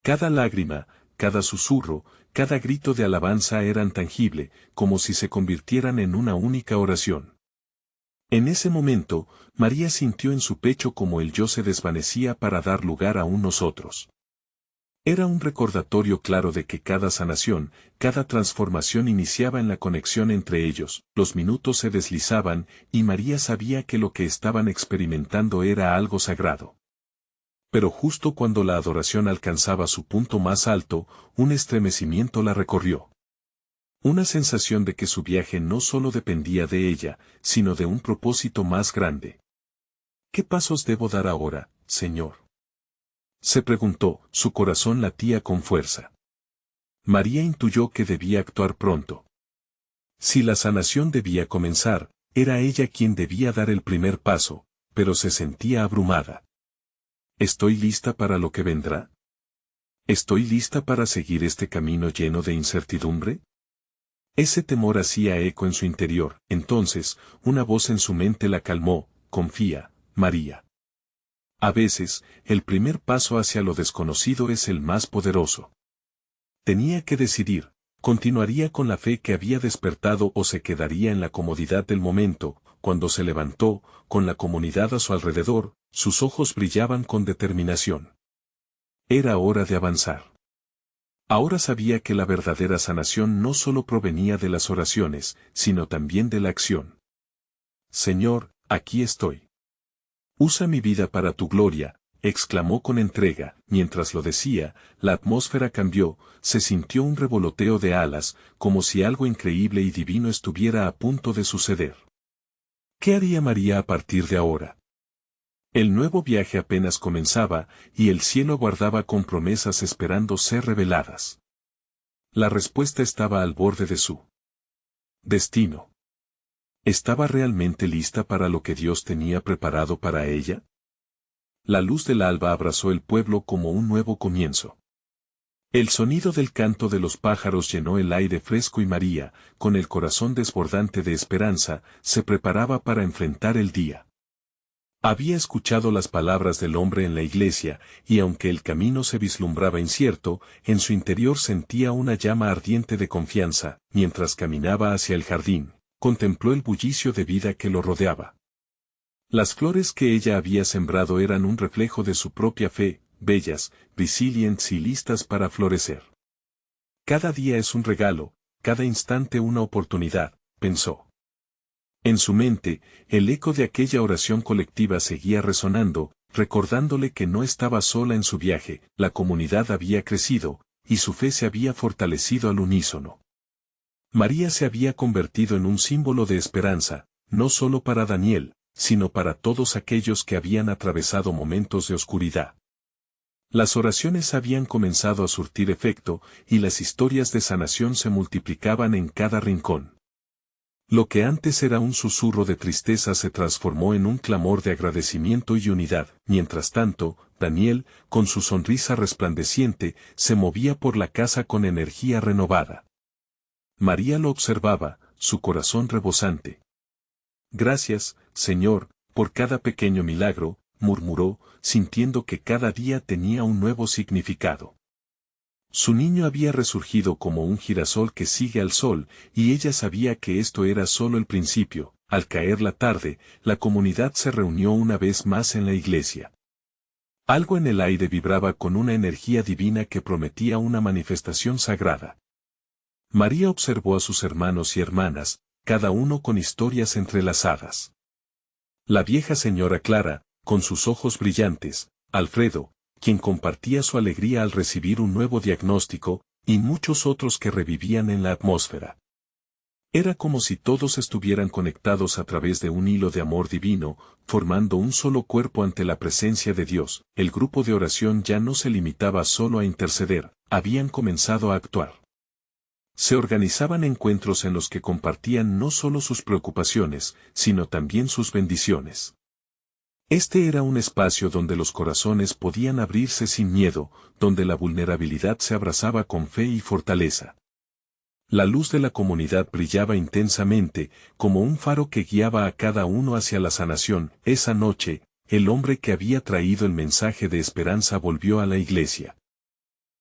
Cada lágrima, cada susurro, cada grito de alabanza eran tangible, como si se convirtieran en una única oración. En ese momento, María sintió en su pecho como el yo se desvanecía para dar lugar a un nosotros. Era un recordatorio claro de que cada sanación, cada transformación iniciaba en la conexión entre ellos. Los minutos se deslizaban, y María sabía que lo que estaban experimentando era algo sagrado. Pero justo cuando la adoración alcanzaba su punto más alto, un estremecimiento la recorrió. Una sensación de que su viaje no solo dependía de ella, sino de un propósito más grande. ¿Qué pasos debo dar ahora, Señor?, se preguntó. Su corazón latía con fuerza. María intuyó que debía actuar pronto. Si la sanación debía comenzar, era ella quien debía dar el primer paso, pero se sentía abrumada. ¿Estoy lista para lo que vendrá? ¿Estoy lista para seguir este camino lleno de incertidumbre? Ese temor hacía eco en su interior. Entonces, una voz en su mente la calmó: confía, María. A veces, el primer paso hacia lo desconocido es el más poderoso. Tenía que decidir: continuaría con la fe que había despertado o se quedaría en la comodidad del momento. Cuando se levantó, con la comunidad a su alrededor, sus ojos brillaban con determinación. Era hora de avanzar. Ahora sabía que la verdadera sanación no solo provenía de las oraciones, sino también de la acción. Señor, aquí estoy. Usa mi vida para tu gloria, exclamó con entrega. Mientras lo decía, la atmósfera cambió, se sintió un revoloteo de alas, como si algo increíble y divino estuviera a punto de suceder. ¿Qué haría María a partir de ahora? El nuevo viaje apenas comenzaba, y el cielo guardaba con promesas esperando ser reveladas. La respuesta estaba al borde de su destino. ¿Estaba realmente lista para lo que Dios tenía preparado para ella? La luz del alba abrazó el pueblo como un nuevo comienzo. El sonido del canto de los pájaros llenó el aire fresco y María, con el corazón desbordante de esperanza, se preparaba para enfrentar el día. Había escuchado las palabras del hombre en la iglesia, y aunque el camino se vislumbraba incierto, en su interior sentía una llama ardiente de confianza. Mientras caminaba hacia el jardín, contempló el bullicio de vida que lo rodeaba. Las flores que ella había sembrado eran un reflejo de su propia fe, bellas, resilientes y listas para florecer. Cada día es un regalo, cada instante una oportunidad, pensó. En su mente, el eco de aquella oración colectiva seguía resonando, recordándole que no estaba sola en su viaje, la comunidad había crecido, y su fe se había fortalecido al unísono. María se había convertido en un símbolo de esperanza, no solo para Daniel, sino para todos aquellos que habían atravesado momentos de oscuridad. Las oraciones habían comenzado a surtir efecto, y las historias de sanación se multiplicaban en cada rincón. Lo que antes era un susurro de tristeza se transformó en un clamor de agradecimiento y unidad. Mientras tanto, Daniel, con su sonrisa resplandeciente, se movía por la casa con energía renovada. María lo observaba, su corazón rebosante. Gracias, Señor, por cada pequeño milagro, murmuró, sintiendo que cada día tenía un nuevo significado. Su niño había resurgido como un girasol que sigue al sol, y ella sabía que esto era solo el principio. Al caer la tarde, la comunidad se reunió una vez más en la iglesia. Algo en el aire vibraba con una energía divina que prometía una manifestación sagrada. María observó a sus hermanos y hermanas, cada uno con historias entrelazadas. La vieja señora Clara, con sus ojos brillantes, Alfredo, quien compartía su alegría al recibir un nuevo diagnóstico, y muchos otros que revivían en la atmósfera. Era como si todos estuvieran conectados a través de un hilo de amor divino, formando un solo cuerpo ante la presencia de Dios. El grupo de oración ya no se limitaba solo a interceder, habían comenzado a actuar. Se organizaban encuentros en los que compartían no solo sus preocupaciones, sino también sus bendiciones. Este era un espacio donde los corazones podían abrirse sin miedo, donde la vulnerabilidad se abrazaba con fe y fortaleza. La luz de la comunidad brillaba intensamente, como un faro que guiaba a cada uno hacia la sanación. Esa noche, el hombre que había traído el mensaje de esperanza volvió a la iglesia.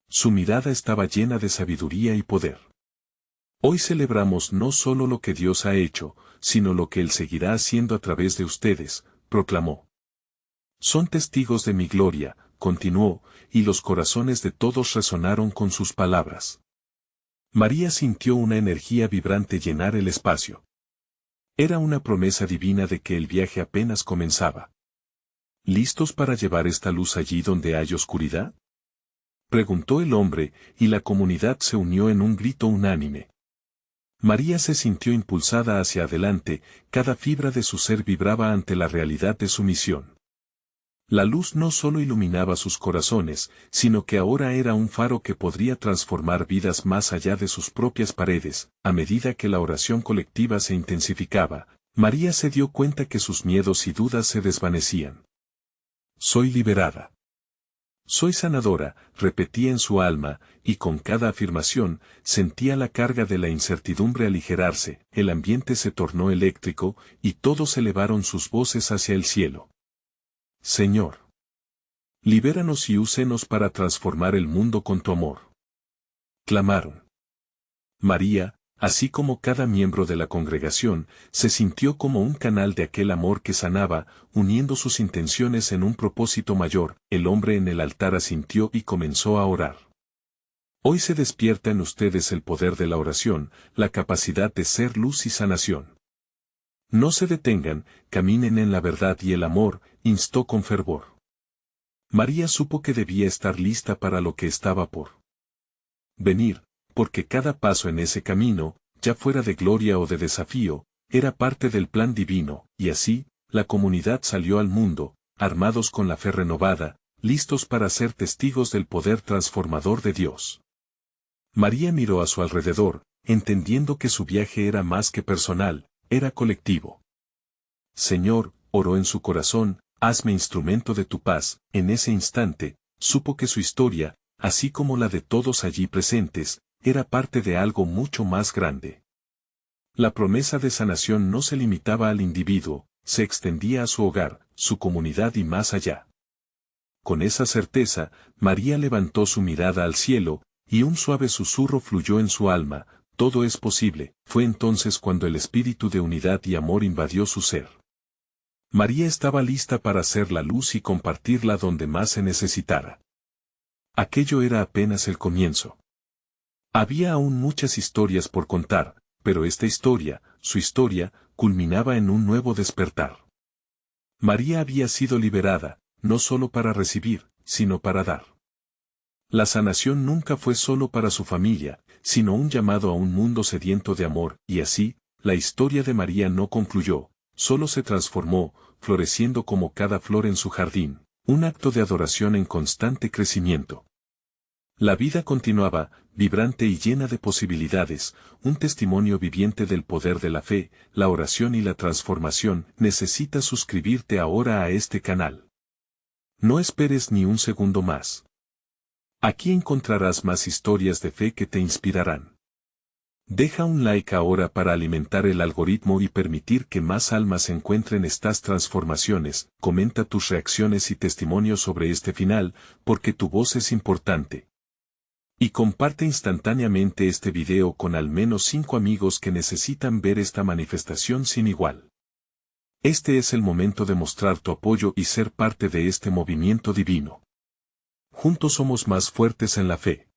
Su mirada estaba llena de sabiduría y poder. Hoy celebramos no solo lo que Dios ha hecho, sino lo que Él seguirá haciendo a través de ustedes, proclamó. Son testigos de mi gloria, continuó, y los corazones de todos resonaron con sus palabras. María sintió una energía vibrante llenar el espacio. Era una promesa divina de que el viaje apenas comenzaba. ¿Listos para llevar esta luz allí donde hay oscuridad? Preguntó el hombre, y la comunidad se unió en un grito unánime. María se sintió impulsada hacia adelante, cada fibra de su ser vibraba ante la realidad de su misión. La luz no solo iluminaba sus corazones, sino que ahora era un faro que podría transformar vidas más allá de sus propias paredes. A medida que la oración colectiva se intensificaba, María se dio cuenta que sus miedos y dudas se desvanecían. Soy liberada. Soy sanadora, repetía en su alma, y con cada afirmación, sentía la carga de la incertidumbre aligerarse. El ambiente se tornó eléctrico, y todos elevaron sus voces hacia el cielo. Señor, libéranos y úsenos para transformar el mundo con tu amor. Clamaron. María, así como cada miembro de la congregación, se sintió como un canal de aquel amor que sanaba, uniendo sus intenciones en un propósito mayor. El hombre en el altar asintió y comenzó a orar. Hoy se despierta en ustedes el poder de la oración, la capacidad de ser luz y sanación. No se detengan, caminen en la verdad y el amor, instó con fervor. María supo que debía estar lista para lo que estaba por venir, porque cada paso en ese camino, ya fuera de gloria o de desafío, era parte del plan divino, y así, la comunidad salió al mundo, armados con la fe renovada, listos para ser testigos del poder transformador de Dios. María miró a su alrededor, entendiendo que su viaje era más que personal, era colectivo. Señor, oró en su corazón, hazme instrumento de tu paz. En ese instante, supo que su historia, así como la de todos allí presentes, era parte de algo mucho más grande. La promesa de sanación no se limitaba al individuo, se extendía a su hogar, su comunidad y más allá. Con esa certeza, María levantó su mirada al cielo, y un suave susurro fluyó en su alma: todo es posible. Fue entonces cuando el espíritu de unidad y amor invadió su ser. María estaba lista para hacer la luz y compartirla donde más se necesitara. Aquello era apenas el comienzo. Había aún muchas historias por contar, pero esta historia, su historia, culminaba en un nuevo despertar. María había sido liberada, no solo para recibir, sino para dar. La sanación nunca fue solo para su familia, sino un llamado a un mundo sediento de amor, y así, la historia de María no concluyó, solo se transformó, floreciendo como cada flor en su jardín, un acto de adoración en constante crecimiento. La vida continuaba, vibrante y llena de posibilidades, un testimonio viviente del poder de la fe, la oración y la transformación. Necesitas suscribirte ahora a este canal. No esperes ni un segundo más. Aquí encontrarás más historias de fe que te inspirarán. Deja un like ahora para alimentar el algoritmo y permitir que más almas encuentren estas transformaciones. Comenta tus reacciones y testimonios sobre este final, porque tu voz es importante. Y comparte instantáneamente este video con al menos 5 amigos que necesitan ver esta manifestación sin igual. Este es el momento de mostrar tu apoyo y ser parte de este movimiento divino. Juntos somos más fuertes en la fe.